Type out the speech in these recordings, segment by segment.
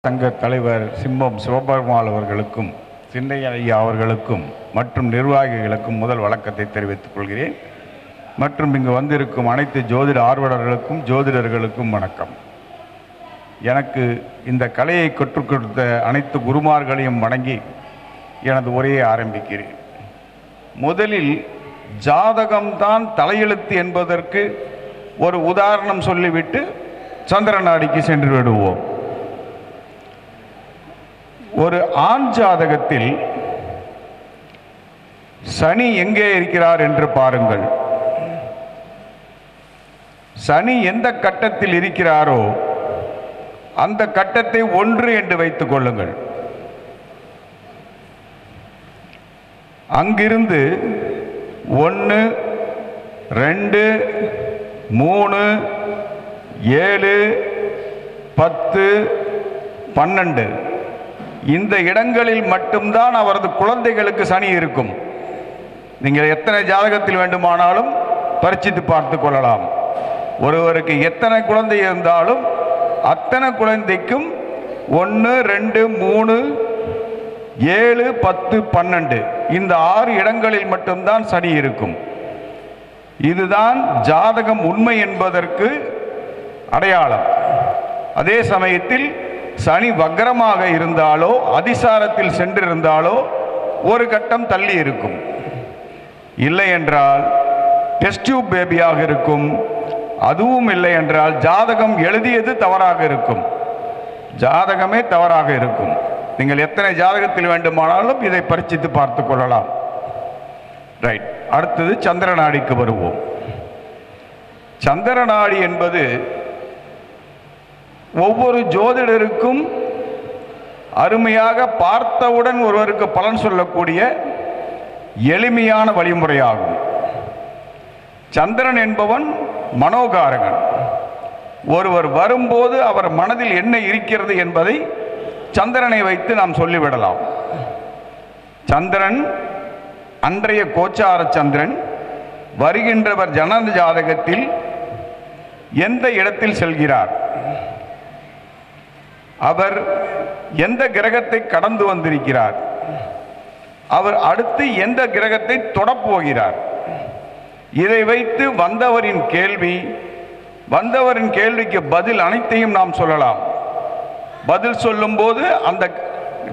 சங்க தலைவர் சிம்மம் சிவபெருமாள் அவர்களுக்கும் சின்னையா ஐயா அவர்களுக்கும் மற்றும் நிர்வாகிகளுக்கும் முதல் வணக்கத்தை தெரிவித்துக் கொள்கிறேன். மற்றும் இங்கு வந்திருக்கும் அனைத்து ஜோதிட ஆர்வலர்களுக்கும் ஜோதிடர்களுக்கும் வணக்கம். எனக்கு இந்த கலையை கற்றுக் கொடுத்த அனைத்து குருமார்களையும் வணங்கி எனது உரையை ஆரம்பிக்கிறேன். முதலில் ஜாதகம்தான் தலையெழுத்து என்பதற்கு ஒரு உதாரணம் சொல்லிவிட்டு சந்திரநாடிக்கு சென்று விடுவோம். ஒரு ஆண் ஜாதகத்தில் சனி எங்கே இருக்கிறார் என்று பாருங்கள். சனி எந்த கட்டத்தில் இருக்கிறாரோ அந்த கட்டத்தை 1 என்று வைத்துக் கொள்ளுங்கள். அங்கிருந்து 1, 2, 3, 7, 10, 12 இந்த இடங்களில் மட்டும்தான் அவரது குழந்தைகளுக்கு சனி இருக்கும். நீங்கள் எத்தனை ஜாதகத்தில் வேண்டுமானாலும் பரிசித்து பார்த்து கொள்ளலாம். ஒருவருக்கு எத்தனை குழந்தை இருந்தாலும் அத்தனை குழந்தைக்கும் 1, 2, 3, 7, 10, 12 இந்த 6 இடங்களில் மட்டும்தான் சனி இருக்கும். இதுதான் ஜாதகம் உண்மை என்பதற்கு அடையாளம். அதே சமயத்தில் சனி வக்ரமாக இருந்தாலோ அதிசாரத்தில் சென்றிருந்தாலோ ஒரு கட்டம் தள்ளி இருக்கும். இல்லை என்றால் டெஸ்ட் டியூப் பேபியாக இருக்கும். அதுவும் இல்லை என்றால் ஜாதகம் எழுதியது தவறாக இருக்கும். ஜாதகமே தவறாக இருக்கும். நீங்கள் எத்தனை ஜாதகத்தில் வேண்டுமானாலும் இதை பரிசித்து பார்த்து கொள்ளலாம். ரைட். அடுத்தது சந்திரநாடிக்கு வருவோம். சந்திரநாடி என்பது ஒவ்வொரு ஜோதிடருக்கும் அருமையாக பார்த்தவுடன் ஒருவருக்கு பலன் சொல்லக்கூடிய எளிமையான வழிமுறையாகும். சந்திரன் என்பவன் மனோகாரகன். ஒருவர் வரும்போது அவர் மனதில் என்ன இருக்கிறது என்பதை சந்திரனை வைத்து நாம் சொல்லிவிடலாம். சந்திரன் அன்றைய கோச்சார சந்திரன் வருகின்றவர் ஜனன ஜாதகத்தில் எந்த இடத்தில் செல்கிறார், அவர் எந்த கிரகத்தை கடந்து வந்திருக்கிறார், அவர் அடுத்து எந்த கிரகத்தை தொடப்போகிறார், இதை வைத்து வந்தவரின் கேள்விக்கு பதில் அனைத்தையும் நாம் சொல்லலாம். பதில் சொல்லும் போது அந்த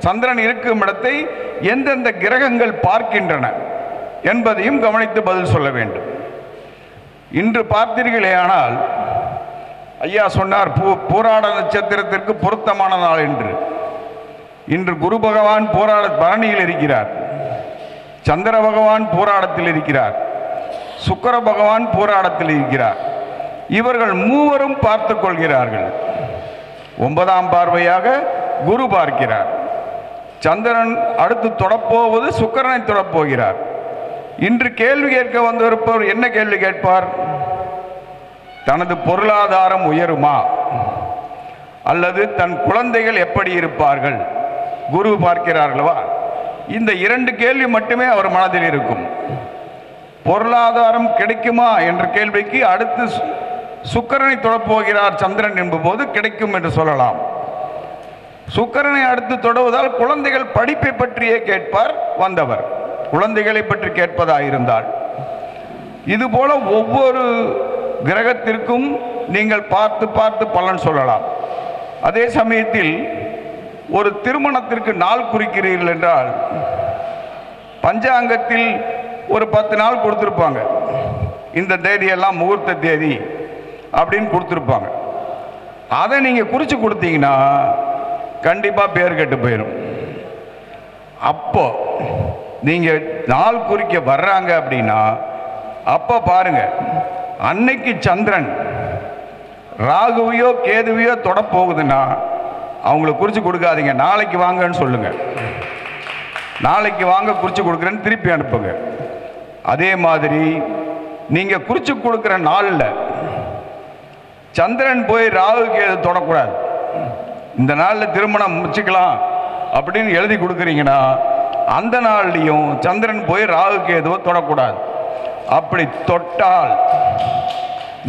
சந்திரன் இருக்கும் இடத்தை எந்தெந்த கிரகங்கள் பார்க்கின்றன என்பதையும் கவனித்து பதில் சொல்ல வேண்டும். இன்று பார்த்தீர்களேயானால் ஐயா சொன்னார் பூராட நட்சத்திரத்திற்கு பொருத்தமான நாள் என்று. இன்று குரு பகவான் பரணியில் இருக்கிறார், சந்திர பகவான் பூராடத்தில் இருக்கிறார், சுக்கிர பகவான் பூராடத்தில் இருக்கிறார். இவர்கள் மூவரும் பார்த்து கொள்கிறார்கள். 9ஆம் பார்வையாக குரு பார்க்கிறார். சந்திரன் அடுத்து தொடப்போவது சுக்கிரனை தொடப்போகிறார். இன்று கேள்வி கேட்க வந்திருப்பவர் என்ன கேள்வி கேட்பார்? தனது பொருளாதாரம் உயருமா அல்லது தன் குழந்தைகள் எப்படி இருப்பார்கள், குரு பார்க்கிறார்களா? இந்த 2 கேள்வி மட்டுமே அவர் மனதில் இருக்கும். பொருளாதாரம் கிடைக்குமா என்ற கேள்விக்கு அடுத்து சுக்கிரனை தொடப்போகிறார் சந்திரன் என்பது கிடைக்கும் என்று சொல்லலாம். சுக்கிரனை அடுத்து தொடுவதால் குழந்தைகள் படிப்பை பற்றியே கேட்பார் வந்தவர், குழந்தைகளை பற்றி கேட்பதாயிருந்தால். இதுபோல ஒவ்வொரு கிரகத்திற்கும் நீங்கள் பார்த்து பார்த்து பலன் சொல்லலாம். அதே சமயத்தில் ஒரு திருமணத்திற்கு நாள் குறிக்கிறீர்கள் என்றால் பஞ்சாங்கத்தில் ஒரு 10 நாள் கொடுத்துருப்பாங்க. இந்த தேதியெல்லாம் முகூர்த்த தேதி அப்படின்னு கொடுத்துருப்பாங்க. அதை நீங்கள் குறித்து கொடுத்தீங்கன்னா கண்டிப்பாக பேர் கெட்டு போயிடும். அப்போ நீங்கள் நாள் குறிக்க வர்றாங்க அப்படின்னா அப்போ பாருங்க, அன்னைக்கு சந்திரன் ராகுவையோ கேதுவையோ தொடப்போகுதுன்னா அவங்களுக்கு குறித்து கொடுக்காதீங்க, நாளைக்கு வாங்கன்னு சொல்லுங்க. நாளைக்கு வாங்க குறித்து கொடுக்குறேன்னு திருப்பி அனுப்புங்க. அதே மாதிரி நீங்கள் குறித்து கொடுக்குற நாளில் சந்திரன் போய் ராகு கேது தொடக்கூடாது. இந்த நாளில் திருமணம் முடிச்சுக்கலாம் அப்படின்னு எழுதி கொடுக்குறீங்கன்னா அந்த நாள்லையும் சந்திரன் போய் ராகு கேதுவை தொடக்கூடாது. அப்படி தொட்டால்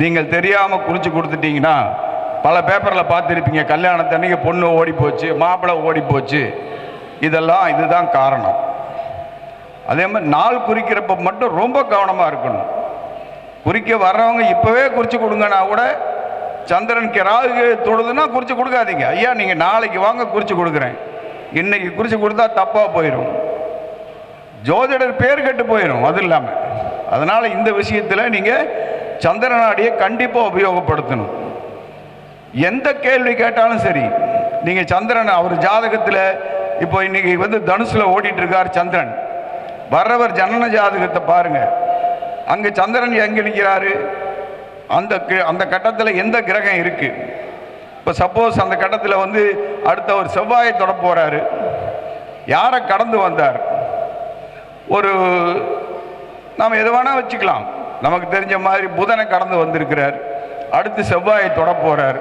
நீங்கள் தெரியாமல் குறித்து கொடுத்துட்டீங்கன்னா பல பேப்பரில் பார்த்துருப்பீங்க, கல்யாணத்தன்னைக்கு பொண்ணு ஓடி போச்சு, மாப்பிள்ளை ஓடி போச்சு. இதுதான் காரணம். அதே மாதிரி நாள் குறிக்கிறப்ப மட்டும் ரொம்ப கவனமாக இருக்கணும். குறிக்க வர்றவங்க இப்போவே குறித்து கொடுங்கன்னா கூட, சந்திரனுக்கு ராகு தொடுதுன்னா குறித்து கொடுக்காதீங்க. ஐயா நீங்கள் நாளைக்கு வாங்க குறித்து கொடுக்குறேன், இன்னைக்கு குறித்து கொடுத்தா தப்பாக போயிடும், ஜோதிடர் பேர் கெட்டு போயிடும். அது இல்லாமல் அதனால் இந்த விஷயத்தில் நீங்கள் சந்திரநாடியை கண்டிப்பாக உபயோகப்படுத்தணும். எந்த கேள்வி கேட்டாலும் சரி, நீங்கள் சந்திரன் அவர் ஜாதகத்தில் இப்போ இன்னைக்கு தனுசில் ஓடிட்டு இருக்கார் சந்திரன், வர்றவர் ஜனன ஜாதகத்தை பாருங்க, அங்கே சந்திரன் எங்கே நிற்கிறாரு, அந்த கட்டத்தில் எந்த கிரகம் இருக்கு. இப்போ சப்போஸ் அந்த கட்டத்தில் அடுத்த ஒரு செவ்வாயை தொட போறாரு, யாரை கடந்து வந்தார், ஒரு நாம் எது வேணா வச்சுக்கலாம், நமக்கு தெரிஞ்ச மாதிரி புதனை கடந்து வந்திருக்கிறார், அடுத்து செவ்வாயை தொட போறார்.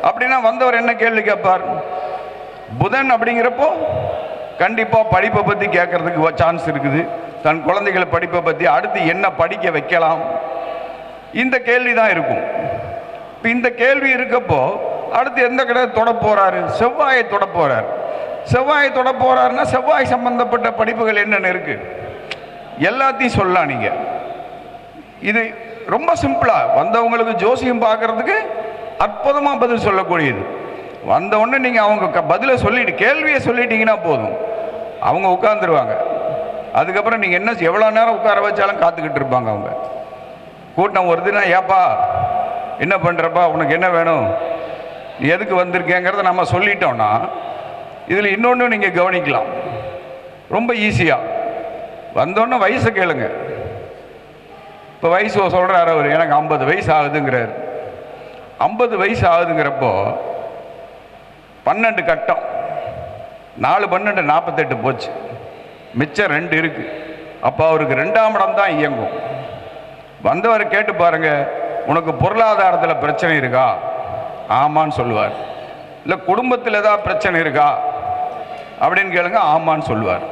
அப்படின்னா வந்தவர் என்ன கேள்வி கேட்பார்? புதன் அப்படிங்கிறப்போ கண்டிப்பாக படிப்பை பற்றி கேட்கறதுக்கு சான்ஸ் இருக்குது. தன் குழந்தைகளை படிப்பை பற்றி அடுத்து என்ன படிக்க வைக்கலாம், இந்த கேள்வி தான் இருக்கும். இப்போ இந்த கேள்வி இருக்கப்போ அடுத்து எந்த கிரகத்தை தொட போறாரு? செவ்வாயை தொட போறார். செவ்வாயை தொட போறாருன்னா செவ்வாய் சம்பந்தப்பட்ட படிப்புகள் என்னென்ன இருக்கு எல்லாத்தையும் சொல்லலாம். நீங்கள் இது ரொம்ப சிம்பிளா வந்தவங்களுக்கு ஜோசியம் பார்க்கறதுக்கு அற்புதமாக பதில் சொல்லக்கூடியது. வந்த உடனே நீங்கள் அவங்க பதிலை சொல்லிட்டு கேள்வியை சொல்லிட்டீங்கன்னா போதும், அவங்க உட்காந்துருவாங்க. அதுக்கப்புறம் நீங்கள் என்ன எவ்வளோ நேரம் உட்கார வச்சாலும் காத்துக்கிட்டு இருப்பாங்க. அவங்க கூட்டம் வருதுன்னா, ஏப்பா என்ன பண்ணுறப்பா, உனக்கு என்ன வேணும், நீ எதுக்கு வந்திருக்கேங்கிறத நம்ம சொல்லிட்டோம்னா இதில் இன்னொன்று நீங்கள் கவனிக்கலாம். ரொம்ப ஈஸியாக வந்தோடனே வயசை கேளுங்க. இப்போ வயசு சொல்கிறார் அவர், எனக்கு 50 வயசு ஆகுதுங்கிறார். 50 வயசு ஆகுதுங்கிறப்போ 12 கட்டம், 4 12 48 போச்சு, மிச்சம் 2 இருக்கு. அப்போ அவருக்கு 2ஆம் இடம் தான் இயங்கும். வந்தவர் கேட்டு பாருங்க, உனக்கு பொருளாதாரத்தில் பிரச்சனை இருக்கா? ஆமான்னு சொல்லுவார். இல்லை குடும்பத்தில் ஏதாவது பிரச்சனை இருக்கா அப்படின்னு கேளுங்க, ஆமான்னு சொல்லுவார்.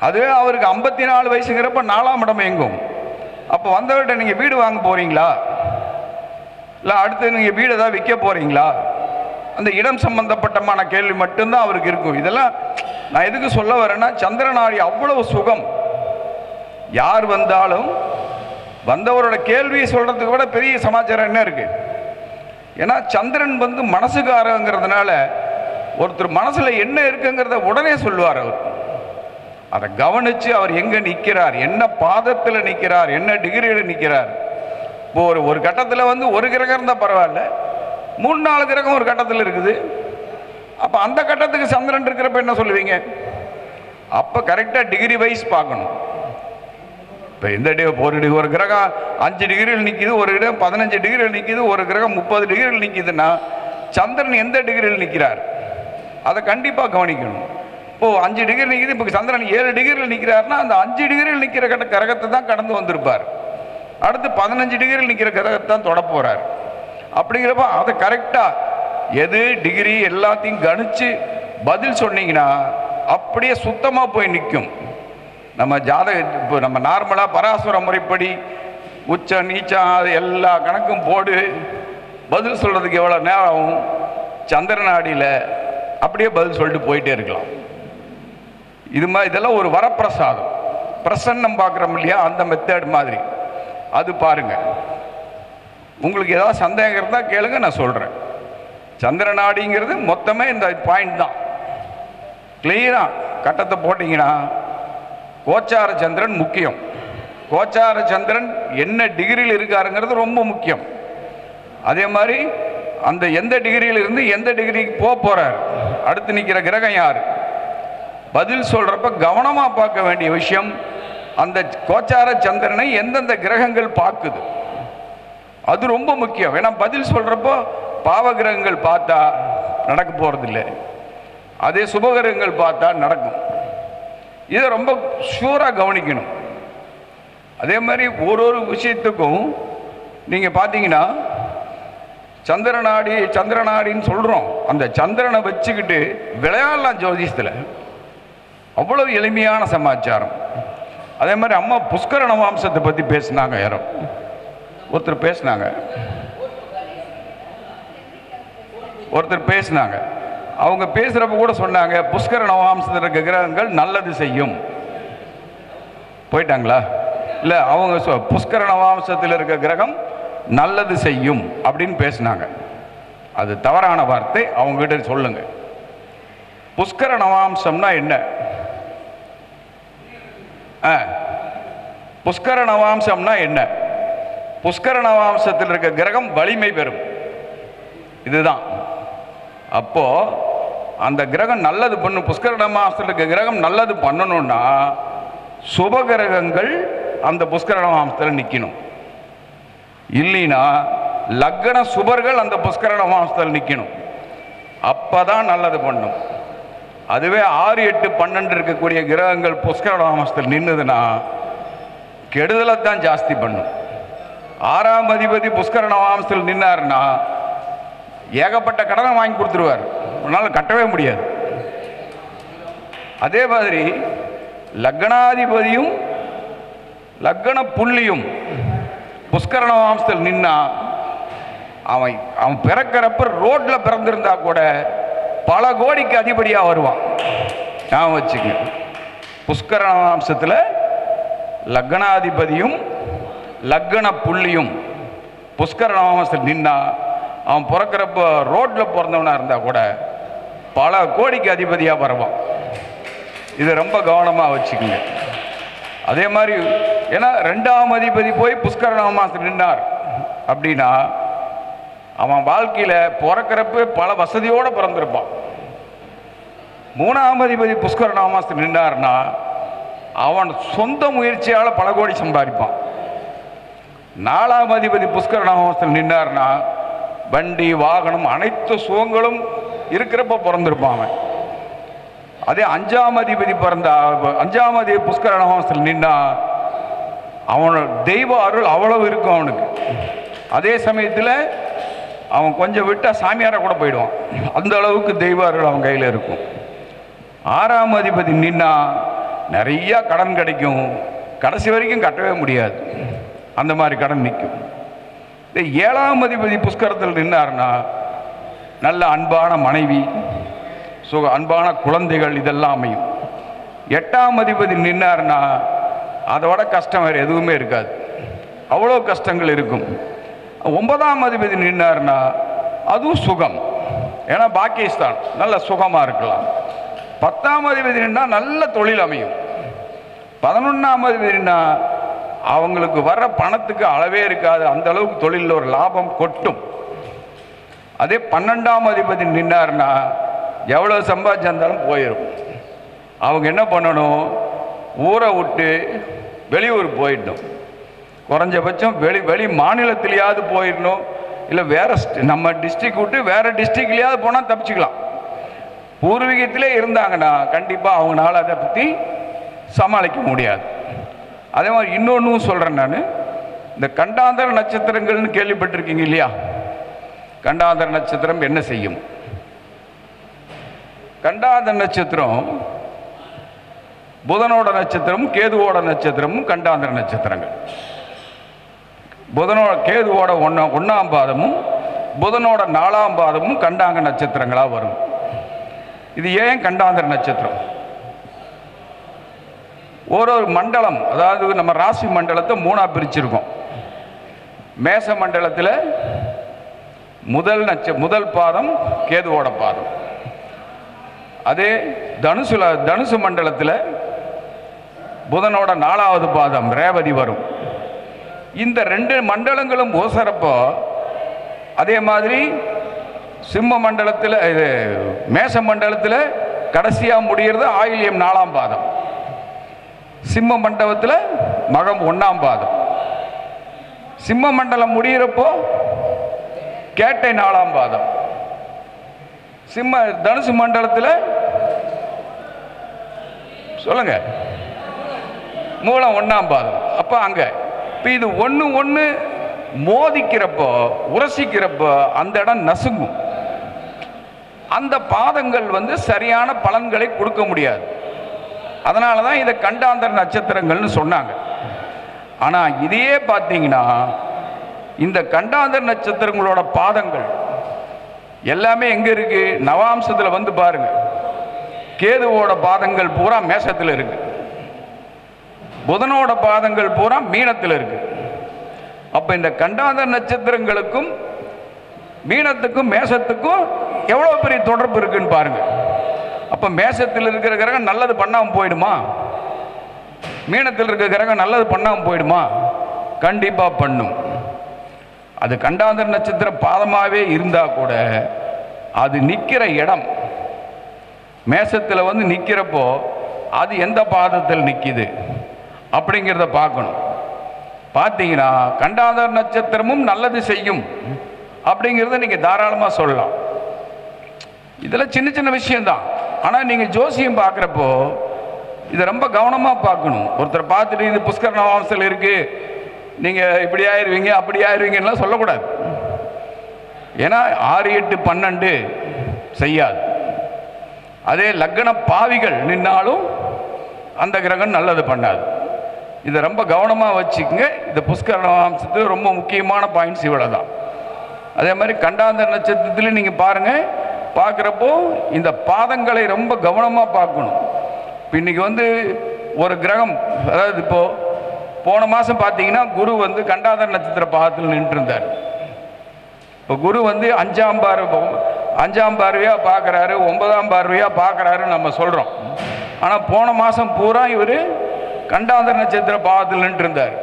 அதுவே அவருக்கு 54 வயசுங்கிறப்ப 4ஆம் இடம் இயங்கும். அப்போ வந்தவர்கிட்ட நீங்கள் வீடு வாங்க போறீங்களா, இல்லை அடுத்து நீங்கள் வீடு ஏதாவது விற்க போறீங்களா, அந்த இடம் சம்பந்தப்பட்டமான கேள்வி மட்டும்தான் அவருக்கு இருக்கும். இதெல்லாம் நான் எதுக்கு சொல்ல வரேன்னா, சந்திரநாடி அவ்வளவு சுகம். யார் வந்தாலும் வந்தவரோட கேள்வியை சொல்றதுக்கு விட பெரிய சமாச்சாரம் என்ன இருக்கு? ஏன்னா சந்திரன் மனசுக்காரங்கிறதுனால ஒருத்தர் மனசுல என்ன இருக்குங்கிறத உடனே சொல்லுவார். அவர் அதை கவனிச்சு அவர் எங்க நிற்கிறார், என்ன பாதத்தில் நிற்கிறார், என்ன டிகிரியில் நிற்கிறார். இப்போ ஒரு கட்டத்தில் ஒரு கிரகம் இருந்தால் பரவாயில்ல, 3-4 கிரகம் ஒரு கட்டத்தில் இருக்குது. அப்போ அந்த கட்டத்துக்கு சந்திரன் இருக்கிறப்ப என்ன சொல்லுவீங்க? அப்போ கரெக்டாக டிகிரி வைஸ் பார்க்கணும். இப்போ இந்த ஒரு கிரகம் 5 டிகிரியில் நிற்கிது, ஒரு கிரகம் 15 டிகிரியில் நிற்கிது, ஒரு கிரகம் 30 டிகிரியில் நிற்கிதுன்னா சந்திரன் எந்த டிகிரியில் நிற்கிறார் அதை கண்டிப்பாக கவனிக்கணும். இப்போது 5 டிகிரி நிற்கிது, இப்போ சந்திரன் 7 டிகிரியில் நிற்கிறாருன்னா அந்த 5 டிகிரியில் நிற்கிற கிரகத்தை தான் கடந்து வந்திருப்பார். அடுத்து 15 டிகிரியில் நிற்கிற கிரகத்தை தான் தொட போகிறார். அப்படிங்கிறப்ப அதை கரெக்டாக எது டிகிரி எல்லாத்தையும் கணிச்சு பதில் சொன்னீங்கன்னா அப்படியே சுத்தமாக போய் நிற்கும். நம்ம இப்போ நம்ம நார்மலாக பராசுர முறைப்படி உச்ச நீச்சம் அது எல்லா கணக்கும் போடு பதில் சொல்கிறதுக்கு எவ்வளோ நேரம் ஆகும்? சந்திரநாடியில் அப்படியே பதில் சொல்லிட்டு போயிட்டே இருக்கலாம். இதெல்லாம் ஒரு வரப்பிரசாதம், பிரசன்னம் பார்க்குறோம் இல்லையா, அந்த மெத்தட் மாதிரி அது பாருங்க. உங்களுக்கு ஏதாவது சந்தேகம் இருந்தால் கேளுங்க, நான் சொல்கிறேன். சந்திரநாடிங்கிறது மொத்தமே இந்த பாயிண்ட் தான். கிளியராக கட்டத்தை போட்டிங்கன்னா கோச்சார சந்திரன் முக்கியம். கோச்சார சந்திரன் என்ன டிகிரியில் இருக்காருங்கிறது ரொம்ப முக்கியம். அதே மாதிரி அந்த எந்த டிகிரியில் இருந்து எந்த டிகிரிக்கு போகிறார், அடுத்து நிற்கிற கிரகம் யார், பதில் சொல்கிறப்ப கவனமாக பார்க்க வேண்டிய விஷயம், அந்த கோச்சார சந்திரனை எந்தெந்த கிரகங்கள் பார்க்குது அது ரொம்ப முக்கியம். ஏன்னா பதில் சொல்கிறப்போ பாவ கிரகங்கள் பார்த்தா நடக்க போகிறதில்லை, அதே சுபகிரகங்கள் பார்த்தா நடக்கும். இதை ரொம்ப ஷூராக கவனிக்கணும். அதே மாதிரி ஒரு விஷயத்துக்கும் நீங்கள் பார்த்தீங்கன்னா சந்திரநாடின்னு சொல்கிறோம், அந்த சந்திரனை வச்சுக்கிட்டு விளையாடலாம் ஜோதிஷத்தில். அவ்வளவு எளிமையான சமாச்சாரம். அதே மாதிரி அம்மா புஷ்கரண வம்சத்தை பற்றி பேசினாங்க, யாரோ ஒருத்தர் பேசினாங்க. ஒருத்தர் பேசினாங்க. அவங்க பேசுகிறப்ப கூட சொன்னாங்க, புஷ்கர நவாம்சத்தில் இருக்க கிரகங்கள் நல்லது செய்யும். போயிட்டாங்களா? இல்லை, அவங்க புஷ்கர நவாம்சத்தில் இருக்க கிரகம் நல்லது செய்யும் அப்படின்னு பேசினாங்க. அது தவறான வார்த்தை. அவங்ககிட்ட சொல்லுங்க, புஷ்கர நவாம்சம்னா என்ன? புஷ்கர நவாம்சம்னா என்ன? புஷ்கர நவாம்சத்தில் இருக்க கிரகம் வலிமை பெறும், இதுதான். அப்போ அந்த கிரகம் நல்லது பண்ணும். புஷ்கர நவாம்சத்தில் இருக்க கிரகம் நல்லது பண்ணணும்னா சுப கிரகங்கள் அந்த புஷ்கர நவாம்சத்தில் நிற்கணும். இல்லைன்னா லக்ன சுபர்கள் அந்த புஷ்கர நவாம்சத்தில் நிற்கணும். அப்பதான் நல்லது பண்ணும். அதுவே 6, 8, 12 இருக்கக்கூடிய கிரகங்கள் புஷ்கர நவாம்சத்தில் நின்றுதுன்னா கெடுதலை தான் ஜாஸ்தி பண்ணும். 6ஆம் அதிபதி புஷ்கர நவாம்சத்தில் நின்னார்னா ஏகப்பட்ட கடனை வாங்கி கொடுத்துருவார், உன்னால் கட்டவே முடியாது. அதே மாதிரி லக்னாதிபதியும் லக்ன புள்ளியும் புஷ்கர நவாம்சத்தில் நின்னா அவன் பிறக்கிறப்ப ரோட்ல பிறந்திருந்தா கூட பல கோடிக்கு அதிபதியா வருவான். ஞாபகம் வச்சுங்க. புஷ்கர நவாம்சத்தில் லக்னாதிபதியும் லக்ன புள்ளியும் புஷ்கர நவாம்சத்தில் நின்னா அவன் பிறக்கிறப்ப ரோட்ல பிறந்தவனா இருந்தா கூட பல கோடிக்கு அதிபதியா வருவான். இது ரொம்ப கவனமா வச்சுக்கோங்க. அதே மாதிரி ஏன்னா 2ஆம் அதிபதி போய் புஷ்கர நவாம்சத்தில் நின்னார் அப்படின்னா அவன் வாழ்க்கையில பிறக்கிறப்ப பல வசதியோட பிறந்திருப்பான். 3ஆம் அதிபதி புஷ்கர நவாம்சத்தில் நின்றார்னா அவன் சொந்த முயற்சியால பல கோடி சம்பாதிப்பான். 4ஆம் அதிபதி புஷ்கர நவாம்சத்தில் நின்றார்னா வண்டி வாகனம் அனைத்து சுகங்களும் இருக்கிறப்ப பிறந்திருப்பான் அவன். அதே 5ஆம் அதிபதி பிறந்தா 5ஆம் அதிபதி புஷ்கர நவாம்சத்தில் நின்னா அவனோட தெய்வ அருள் அவ்வளவு இருக்கும் அவனுக்கு. அதே சமயத்தில் அவன் கொஞ்சம் விட்டா சாமியாரை கூட போயிடுவான், அந்த அளவுக்கு தெய்வ அருள் அவன் கையில் இருக்கும். 6ஆம் அதிபதி நின்னா நிறைய கடன் கிடைக்கும், கடைசி வரைக்கும் கட்டவே முடியாது, அந்த மாதிரி கடன் நிற்கும். 7ஆம் அதிபதி புஷ்கரத்தில் நின்னார்னா நல்ல அன்பான மனைவி, அன்பான குழந்தைகள் இதெல்லாம் அமையும். 8ஆம் அதிபதி நின்னார்னா அதோட கஷ்டம் வேறு எதுவுமே இருக்காது, அவ்வளோ கஷ்டங்கள் இருக்கும். 9ஆம் அதிபதி நின்னார்னா அதுவும் சுகம், ஏன்னா பாக்கியஸ்தான், நல்ல சுகமாக இருக்கலாம். 10ஆம் அதிபதி நின்னா நல்ல தொழில் அமையும். 11ஆம் அதிபதி நின்னா அவங்களுக்கு வர்ற பணத்துக்கு அளவே இருக்காது, அந்த அளவுக்கு தொழிலில் ஒரு லாபம் கொட்டும். அதே 12ஆம் அதிபதி நின்னார்னா எவ்வளோ சம்பாதிச்சிருந்தாலும் போயிடும். அவங்க என்ன பண்ணணும், ஊரை விட்டு வெளியூர் போயிடணும், குறைஞ்சபட்சம் வெளி மாநிலத்திலேயாவது போயிடணும், இல்லை வேற நம்ம டிஸ்ட்ரிக்ட் விட்டு வேற டிஸ்ட்ரிக்ட்லேயாவது போனால் தப்பிச்சுக்கலாம். பூர்வீகத்திலே இருந்தாங்கன்னா கண்டிப்பாக அவங்களால அதை பற்றி சமாளிக்க முடியாது. அதே மாதிரி இன்னொன்றும் சொல்கிறேன் நான், இந்த கண்டாந்தர நட்சத்திரங்கள்னு கேள்விப்பட்டிருக்கீங்க இல்லையா? கண்டாந்தர நட்சத்திரம் என்ன செய்யும்? கண்டாந்தர நட்சத்திரம் புதனோட நட்சத்திரமும் கேதுவோட நட்சத்திரமும் கண்டாந்தர நட்சத்திரங்கள். கேதுவோட 1ஆம் பாதமும் புதனோட 4ஆம் பாதமும் கண்டாங்க நட்சத்திரங்களாக வரும். இது ஏன் கண்டாந்தர நட்சத்திரம்? ஒரு மண்டலம், அதாவது நம்ம ராசி மண்டலத்தை 3ஆக பிரிச்சிருக்கோம். மேச மண்டலத்தில் முதல் பாதம் கேதுவோட பாதம். அதே தனுசு மண்டலத்தில் புதனோட 4ஆவது பாதம் ரேவதி வரும். இந்த 2 மண்டலங்களும் ஓசரப்போ அதே மாதிரி சிம்ம மண்டலத்தில் மேச மண்டலத்தில் கடைசியாக முடிகிறது ஆயில்யம் 4ஆம் பாதம். சிம்ம மண்டலத்தில் மகம் 1ஆம் பாதம். சிம்ம மண்டலம் முடிகிறப்போ கேட்டை 4ஆம் பாதம். தனுசு மண்டலத்தில் சொல்லுங்க மூலம் 1ஆம் பாதம். அப்போ அங்கே இப்போ இது ஒன்று மோதிக்கிறப்போ உரசிக்கிறப்போ அந்த இடம் நசுங்கும். அந்த பாதங்கள் சரியான பலன்களை கொடுக்க முடியாது. அதனால தான் இதை கண்டாந்தர நட்சத்திரங்கள்னு சொன்னாங்க. ஆனால் இதையே பார்த்தீங்கன்னா இந்த கண்டாந்தர நட்சத்திரங்களோட பாதங்கள் எல்லாமே எங்க இருக்கு? நவாம்சத்துல வந்து பாருங்க. கேதுவோட பாதங்கள் பூரா மேஷத்துல இருக்கு, புதனோட பாதங்கள் பூரா மீனத்தில் இருக்கு. அப்ப இந்த கண்டாத நட்சத்திரங்களுக்கும் மீனத்துக்கும் மேஷத்துக்கும் எவ்வளவு பெரிய தொடர்பு இருக்குன்னு பாருங்க. அப்ப மேஷத்தில் இருக்கிற கிரகம் நல்லது பண்ணாம போயிடுமா? மீனத்தில் இருக்கிற கிரகம் நல்லது பண்ணாம போயிடுமா? கண்டிப்பா பண்ணும். அது கண்டாத நட்சத்திர பாதமாவே இருந்தா கூட அது நிக்கிற இடம் மேஷத்தில் வந்து நிக்கிறப்போ அது எந்த பாதத்தில் நிக்குது அப்படிங்கிறத பார்க்கணும். பார்த்தீங்கன்னா கண்டாத நட்சத்திரமும் நல்லது செய்யும் அப்படிங்கிறத நீங்க தாராளமா சொல்லலாம். இதெல்லாம் சின்ன சின்ன விஷயம்தான். ஆனா நீங்க ஜோசியம் பார்க்குறப்போ இதை ரொம்ப கவனமா பார்க்கணும். ஒருத்தர் பார்த்துட்டு இது புஷ்கர நவாம்சத்தில் இருக்கு, நீங்க இப்படி ஆயிருவீங்க அப்படி ஆயிருவீங்கலாம் சொல்லக்கூடாது. ஏன்னா 6, 8, 12 செய்யாது. அதே லக்ன பாவிகள் நின்னாலும் அந்த கிரகம் நல்லது பண்ணாது. இதை ரொம்ப கவனமாக வச்சுக்கோங்க. இந்த புஷ்கர நவாம்சத்தில் ரொம்ப முக்கியமான பாயிண்ட்ஸ் இவ்வளோதான். அதே மாதிரி கண்டாந்த நட்சத்திரத்தில் நீங்கள் பாருங்கள், பார்க்குறப்போ இந்த பாதங்களை ரொம்ப கவனமாக பார்க்கணும். இப்போ இன்றைக்கி வந்து ஒரு கிரகம், அதாவது இப்போது போன மாதம் பார்த்தீங்கன்னா குரு வந்து கண்டாத நட்சத்திர பாதத்தில் நின்று இருந்தார். இப்போ குரு வந்து 5ஆம் பார்வையாக பார்க்குறாரு, 9ஆம் பார்வையாக பார்க்குறாருன்னு நம்ம சொல்கிறோம். ஆனால் போன மாதம் பூரா இவர் கண்டாத நட்சத்திர பாவத்தில் நின்று இருந்தார்.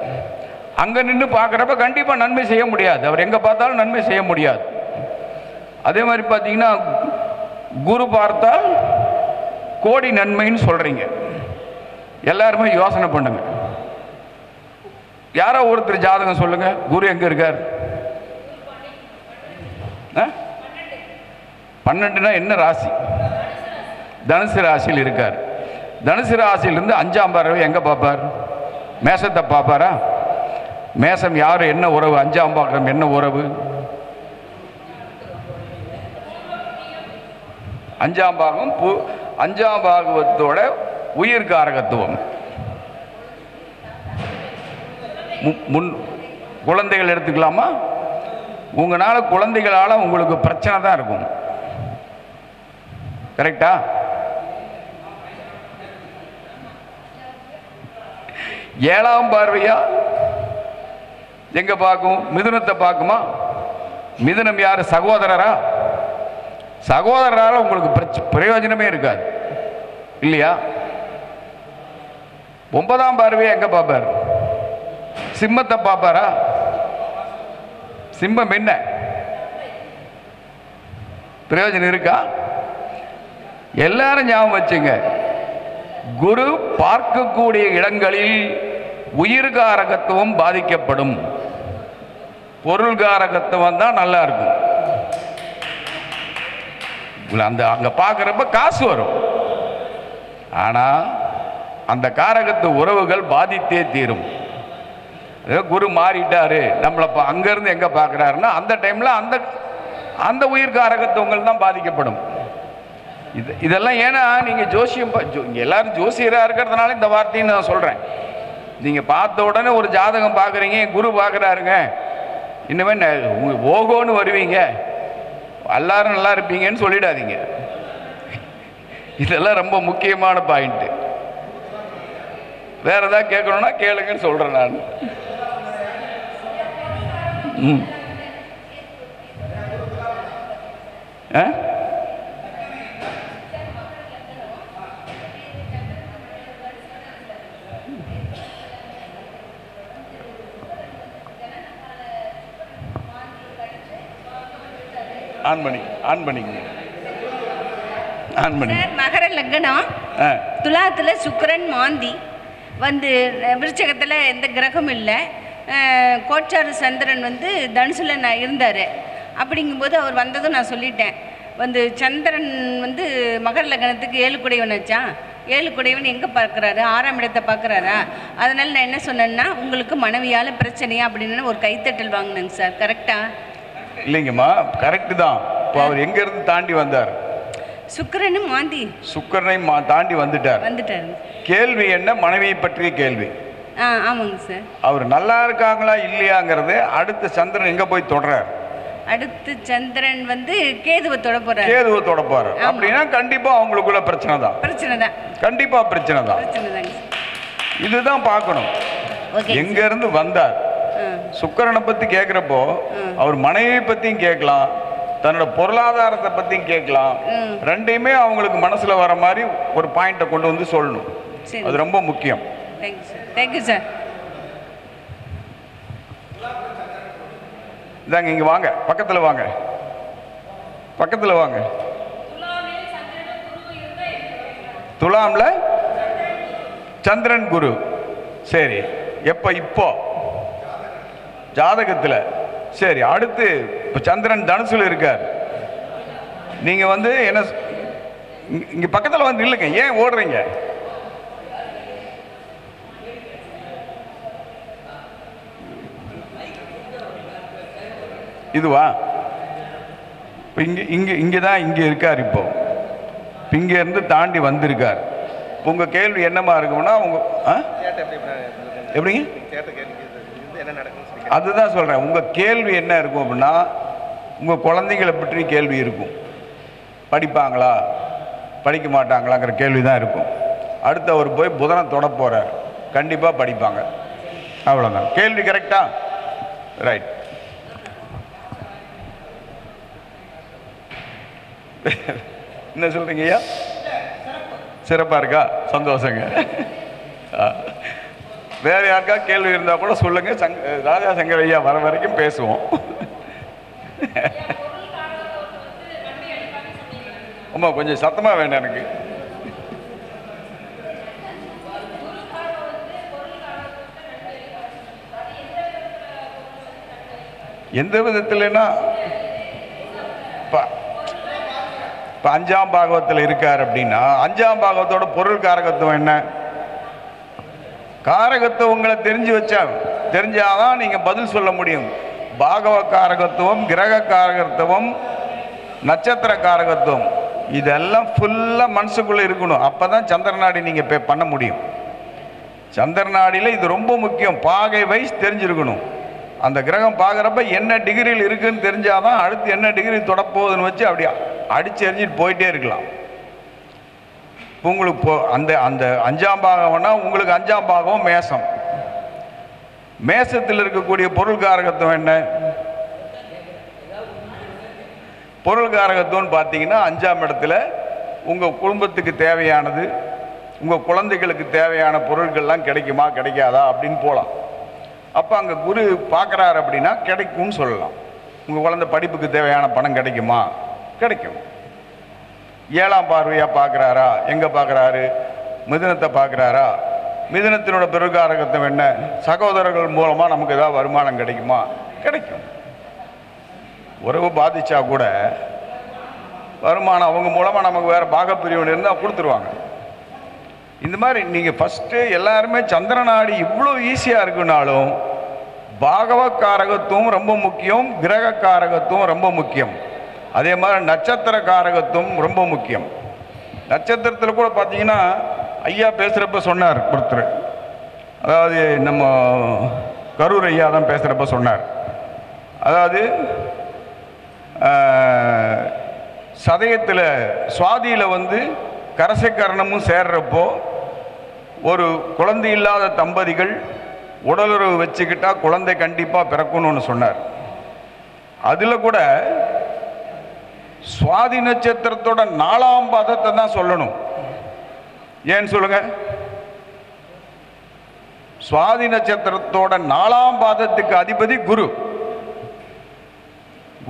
அங்கே நின்று பார்க்குறப்ப கண்டிப்பாக நன்மை செய்ய முடியாது. அவர் எங்கே பார்த்தாலும் நன்மை செய்ய முடியாது. அதே மாதிரி பார்த்தீங்கன்னா குரு பார்த்தால் கோடி நன்மைன்னு சொல்கிறீங்க. எல்லாருமே யோசனை பண்ணுங்க. யாரோ ஒருத்தர் ஜாதகம் சொல்லுங்க, குரு எங்கே இருக்கார்? 12னா என்ன ராசி? தனுசு ராசியில் இருக்கார். தனுசு ராசியிலிருந்து 5ஆம் பார்வை எங்க பார்ப்பார்? மேஷத்தை பார்ப்பாரா? மேஷம் யாரு, என்ன உறவு? 5ஆம் பாகம் என்ன உறவு? 5ஆம் பாகம் 5ஆம் பாகத்தோட உயிர் காரகத்துவம். குழந்தைகள் எடுத்துக்கலாமா? உங்களால குழந்தைகளால உங்களுக்கு பிரச்சனை தான் இருக்கும். கரெக்டா? ஏழாம் பார்வையா எங்க பார்க்கும்? மிதுனத்தை பார்க்குமா? மிதுனம் யாரு? சகோதரரா? சகோதரரால் உங்களுக்கு பிரயோஜனமே இருக்காது இல்லையா? 9ஆம் பார்வையா எங்க பார்ப்பார்? சிம்மத்தை பார்ப்பாரா? சிம்மம் என்ன பிரயோஜனம் இருக்கா? எல்லாரும் ஞாபகம் வச்சுங்க, குரு பார்க்கக்கூடிய இடங்களில் உயிர்காரகத்துவம் பாதிக்கப்படும். பொருள்காரகத்துவம் தான் நல்லா இருக்கும். அங்க பார்க்கிறப்ப காசு வரும். ஆனா அந்த காரகத்து உறவுகள் பாதித்தே தீரும். குரு மாறிட்டாரு, நம்மளை அங்கிருந்து எங்க பார்க்கிறாருன்னா அந்த டைம்ல அந்த உயிர்காரகத்துவங்கள் தான் பாதிக்கப்படும். இதெல்லாம் ஏன்னா நீங்க ஜோசியம் எல்லாரும் ஜோசியரா இருக்கிறதுனால இந்த வார்த்தையை நான் சொல்றேன். நீங்க பார்த்த உடனே ஒரு ஜாதகம் பார்க்குறீங்க, குரு பார்க்குறாருங்க, இன்னுமே ஓகோன்னு வருவீங்க, எல்லாரும் நல்லா இருப்பீங்கன்னு சொல்லிடாதீங்க. இதெல்லாம் ரொம்ப முக்கியமான பாயிண்ட். வேற ஏதாவது கேட்கணும்னா கேளுங்கன்னு சொல்றேன் நான். மகர லக்னம், துலாத்துல சுக்கிரன் மாந்தி வந்து, விருச்சகத்தில் எந்த கிரகம் இல்லை, கோச்சார சந்திரன் வந்து தனுசுல இருந்தார். அப்படிங்கும்போது அவர் வந்ததும் நான் சொல்லிட்டேன், வந்து சந்திரன் வந்து மகர லக்னத்துக்கு 7 குடையவன் வச்சான். 7 குடையவன் எங்கே பார்க்குறாரு? 6ஆம் இடத்தை பார்க்குறாரா? அதனால் நான் என்ன சொன்னேன்னா, உங்களுக்கு மனைவியால் பிரச்சனையா அப்படின்னு ஒரு கைத்தட்டல் வாங்கினேங்க சார். கரெக்டா? இல்லைங்கம்மா, கரெக்டு தான். இப்போ அவர் எங்கேருந்து தாண்டி வந்தார்? சுக்கிரனும் மாந்தி, சுக்கிரனை தாண்டி வந்துட்டார். கேள்வி என்ன? மனைவியை பற்றிய கேள்வி. ஆமாங்க சார். அவர் நல்லா இருக்காங்களா இல்லையாங்கிறது அடுத்த சந்திரன் எங்க போய் தொடறார்? அடுத்து சந்திரன் வந்து கேதுவை தொட போறாரு. கேதுவை தொட போறாரு அப்படின்னா கண்டிப்பா அவங்களுக்குள்ள பிரச்சனை தான். பிரச்சனை தான். கண்டிப்பா பிரச்சனை தான். இதுதான் பார்க்கணும். எங்க இருந்து வந்தார். சுக்கிரனை பத்தி கேட்கிறப்போ அவர் மனைவியை பத்தியும் கேட்கலாம், தன்னோட பொருளாதாரத்தை பத்தியும் கேட்கலாம். ரெண்டையுமே அவங்களுக்கு மனசுல வர மாதிரி ஒரு பாயிண்ட கொண்டு வந்து சொல்லணும். அது ரொம்ப முக்கியம். Thank you sir. இதாங்க இங்க வாங்க, பக்கத்துல வாங்க, பக்கத்துல வாங்க. துலாம்ல சந்திரன் குரு. சரி, எப்ப? இப்போ ஜாதகத்துல. சரி, அடுத்து இப்ப சந்திரன் தனுசுல இருக்கார். நீங்க வந்து என்ன இங்க பக்கத்துல வந்து இல்லைங்க, ஏன் ஓடுறீங்க? இதுவா? இங்கதான் இங்க இருக்கார். இப்போ இங்க இருந்து தாண்டி வந்திருக்கார். உங்க கேள்வி என்னமா இருக்கும்னா உங்க எப்படிங்க? அதுதான் சொல்றேன். உங்க கேள்வி என்ன இருக்கும் அப்படின்னா உங்க குழந்தைகளை பற்றி கேள்வி இருக்கும். படிப்பாங்களா படிக்க மாட்டாங்களாங்கிற கேள்வி தான் இருக்கும். அடுத்து அவர் போய் புதனை தொட போறார், கண்டிப்பா படிப்பாங்க. அவ்வளவுதான் கேள்வி. கரெக்டா? ரைட். என்ன சொல்றீங்க ஐயா? சிறப்பா இருக்கா? சந்தோஷங்க. வேற யாருக்கா கேள்வி இருந்தா கூட சொல்லுங்க. ராஜா சங்கர் ஐயா வர வரைக்கும் பேசுவோம். ஆமா, கொஞ்சம் சத்தமா வேண்டாம் எனக்கு. எந்த விதத்துலன்னா இப்போ 5ஆம் பாகவத்தில் இருக்கார் அப்படின்னா 5ஆம் பாகவத்தோட பொருள் காரகத்துவம் என்ன? காரகத்துவங்களை தெரிஞ்சாதான் நீங்க பதில் சொல்ல முடியும். பாகவ காரகத்துவம், கிரக காரகத்துவம், நட்சத்திர காரகத்துவம் இதெல்லாம் ஃபுல்லா மனசுக்குள்ள இருக்கணும். அப்பதான் சந்திரநாடி நீங்க பண்ண முடியும். சந்திரநாடியில இது ரொம்ப முக்கியம். பாகை வைஸ் தெரிஞ்சிருக்கணும். அந்த கிரகம் பார்க்குறப்ப என்ன டிகிரியில் இருக்குன்னு தெரிஞ்சாதான் அடுத்து என்ன டிகிரி தொடப்போகுதுன்னு வச்சு அப்படி அடிச்சு எரிஞ்சிட்டு போயிட்டே இருக்கலாம். உங்களுக்கு அந்த அந்த 5ஆம் பாகம்னா உங்களுக்கு 5ஆம் பாகம் மேசம். மேசத்தில் இருக்கக்கூடிய பொருள் காரகத்துவம் என்ன? பொருள் காரகத்துவம்னு பார்த்தீங்கன்னா 5ஆம் இடத்துல உங்கள் குடும்பத்துக்கு தேவையானது, உங்கள் குழந்தைகளுக்கு தேவையான பொருட்கள்லாம் கிடைக்குமா கிடைக்காதா அப்படின்னு போகலாம். அப்போ அங்கே குரு பார்க்குறாரு அப்படின்னா கிடைக்கும்னு சொல்லலாம். உங்கள் குழந்தை படிப்புக்கு தேவையான பணம் கிடைக்குமா? கிடைக்கும். 7ஆம் பார்வையாக பார்க்குறாரா? எங்கே பார்க்குறாரு? மிதுனத்தை பார்க்குறாரா? மிதுனத்தினோட பெருகாரகத்துவம் என்ன? சகோதரர்கள் மூலமாக நமக்கு ஏதாவது வருமானம் கிடைக்குமா? கிடைக்கும். உறவு பாதிச்சா கூட வருமானம் அவங்க மூலமாக நமக்கு வேறு பாகப்பிரிவினை இருந்தால் கொடுத்துருவாங்க. இந்த மாதிரி நீங்கள் ஃபஸ்ட்டு எல்லாருமே சந்திரநாடி இவ்வளோ ஈஸியாக இருக்குனாலும் பாகவ காரகத்துவம் ரொம்ப முக்கியம், கிரக காரகத்துவம் ரொம்ப முக்கியம். அதே மாதிரி நட்சத்திர காரகத்துவம் ரொம்ப முக்கியம். நட்சத்திரத்தில் கூட பார்த்தீங்கன்னா ஐயா பேசுகிறப்ப சொன்னார் ஒருத்தர், அதாவது நம்ம கரூர் ஐயா தான் பேசுகிறப்ப சொன்னார். அதாவது சதயத்தில் சுவாதியில் வந்து கரசைக்கரணமும் சேர்றப்போ ஒரு குழந்தை இல்லாத தம்பதிகள் உடலுறவு வச்சுக்கிட்டா குழந்தை கண்டிப்பாக பிறக்கணும்னு சொன்னார். அதில் கூட சுவாதி நட்சத்திரத்தோட 4ஆம் பாதத்தை தான் சொல்லணும். ஏன்னு சொல்லுங்க? சுவாதி நட்சத்திரத்தோட 4ஆம் பாதத்துக்கு அதிபதி குரு.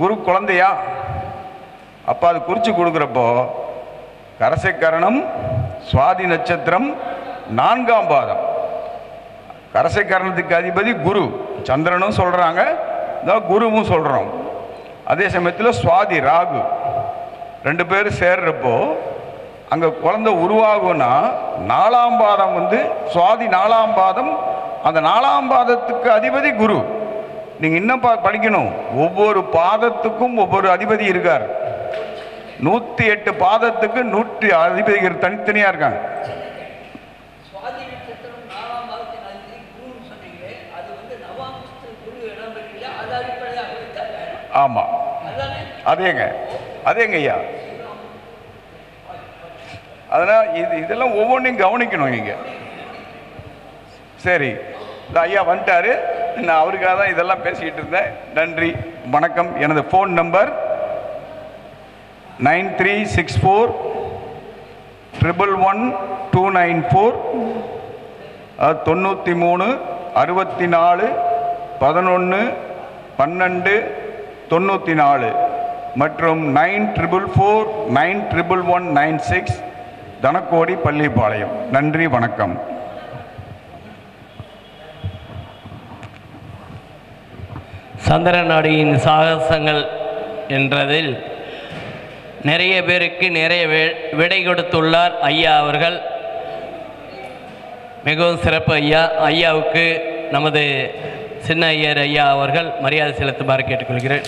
குரு குழந்தையா? அப்ப அது குறிச்சு கொடுக்குறப்போ கரசைக்கரணம், சுவாதி நட்சத்திரம், 4ஆம் பாதம். கரசைக்கரணத்துக்கு அதிபதி குரு, சந்திரனும் சொல்றாங்க, குருவும் சொல்றோம். அதே சமயத்தில் சுவாதி ராகு, 2 பேரும் சேர்றப்போ அங்கே குழந்தை உருவாகும்னா 4ஆம் பாதம் வந்து சுவாதி 4ஆம் பாதம். அந்த 4ஆம் பாதத்துக்கு அதிபதி குரு. நீங்கள் இன்னும் படிக்கணும், ஒவ்வொரு பாதத்துக்கும் ஒவ்வொரு அதிபதி இருக்கார். 108 பாதத்துக்கு 100 அதிபதிகள் தனித்தனியாக இருக்காங்க. ஆமாம், அதேங்க ஐயா. அதனால் இதெல்லாம் ஒவ்வொன்றையும் கவனிக்கணும் நீங்கள். சரி, இந்த ஐயா வந்துட்டாரு. நான் அவருக்காக தான் இதெல்லாம் பேசிக்கிட்டு இருந்தேன். நன்றி, வணக்கம். எனது ஃபோன் நம்பர் 9364111294, 93 64 11 12 94 மற்றும் 9444911196 தனக்கோடி பள்ளிப்பாளையம். நன்றி, வணக்கம். சந்திரநாடியின் சாகசங்கள் என்றதில் நிறைய பேருக்கு நிறைய விடை கொடுத்துள்ளார் ஐயா அவர்கள். மிகவும் சிறப்பு ஐயா. ஐயாவுக்கு நமது சின்ன ஐயர் ஐயா அவர்கள் மரியாதை செலுத்துமாறு கேட்டுக்கொள்கிறேன்.